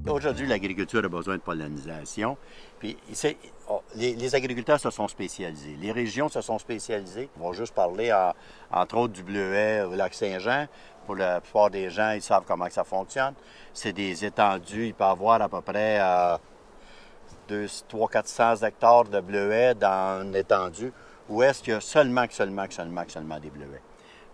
Aujourd'hui, l'agriculture a besoin de pollinisation. Puis, les agriculteurs se sont spécialisés. Les régions se sont spécialisées. On va juste parler, entre autres, du bleuet au lac Saint-Jean. Pour la plupart des gens, ils savent comment ça fonctionne. C'est des étendues. Il peut y avoir à peu près 300-400 hectares de bleuets dans une étendue où est-ce qu'il y a seulement des bleuets.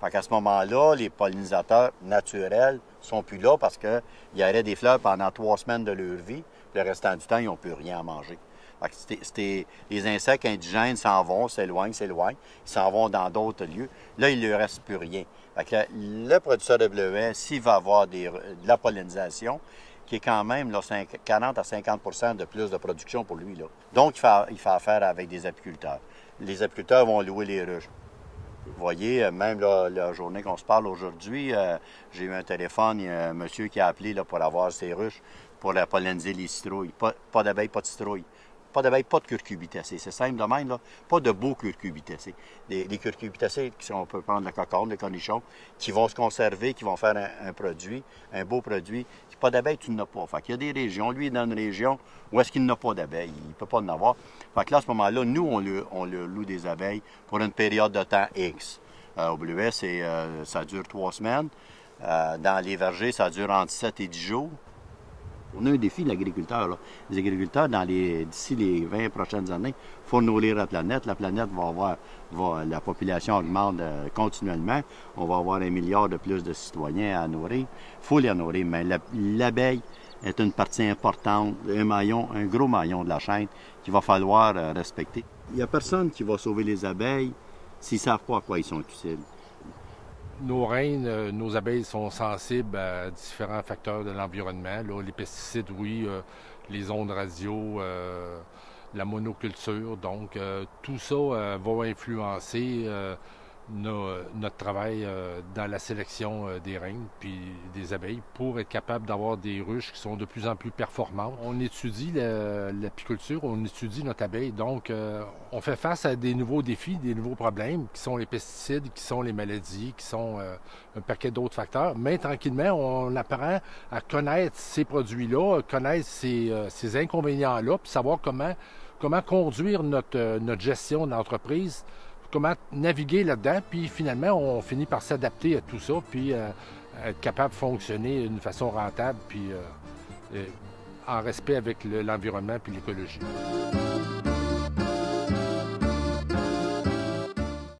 Fait qu'à ce moment-là, les pollinisateurs naturels sont plus là parce qu'ils arrêtent des fleurs pendant 3 semaines de leur vie. Le restant du temps, ils n'ont plus rien à manger. Fait que les insectes indigènes s'en vont, s'éloignent. Ils s'en vont dans d'autres lieux. Là, il ne leur reste plus rien. Fait que le producteur de bleuets, s'il va avoir de la pollinisation, qui est quand même là, 40 à 50 % de plus de production pour lui. Là. Donc, il fait affaire avec des apiculteurs. Les apiculteurs vont louer les ruches. Vous voyez, même là, la journée qu'on se parle aujourd'hui, j'ai eu un téléphone, il y a un monsieur qui a appelé là, pour avoir ses ruches pour polliniser les citrouilles. Pas d'abeilles, pas de citrouilles. Pas d'abeilles, pas de curcubitacées. C'est simple de même, là. Pas de beaux curcubitacées. Les curcubitacées, on peut prendre la cocarde, le cornichon, qui vont se conserver, qui vont faire un produit, un beau produit. Pas d'abeilles, tu n'en as pas. Fait qu'il y a des régions. Lui, il est dans une région où est-ce qu'il n'a pas d'abeilles. Il ne peut pas en avoir. Fait que là, à ce moment-là, nous, on le loue des abeilles pour une période de temps X. Au bleuet, ça dure 3 semaines. Dans les vergers, ça dure entre 7 et 10 jours. On a un défi, l'agriculteur. Là. Les agriculteurs, d'ici les 20 prochaines années, il faut nourrir la planète. La planète la population augmente continuellement. On va avoir 1 milliard de plus de citoyens à nourrir. Il faut les nourrir, mais l'abeille est une partie importante, un gros maillon de la chaîne qu'il va falloir respecter. Il n'y a personne qui va sauver les abeilles s'ils ne savent pas à quoi ils sont utiles. Nos reines, nos abeilles sont sensibles à différents facteurs de l'environnement. Là, les pesticides, oui, les ondes radio, la monoculture. Donc, tout ça va influencer notre travail dans la sélection des reines puis des abeilles pour être capable d'avoir des ruches qui sont de plus en plus performantes. On étudie l'apiculture, on étudie notre abeille. Donc, on fait face à des nouveaux défis, des nouveaux problèmes qui sont les pesticides, qui sont les maladies, qui sont un paquet d'autres facteurs. Mais tranquillement, on apprend à connaître ces produits-là, connaître ces inconvénients-là, puis savoir comment conduire notre gestion d'entreprise, comment naviguer là-dedans, puis finalement, on finit par s'adapter à tout ça, puis être capable de fonctionner d'une façon rentable, puis en respect avec l'environnement puis l'écologie.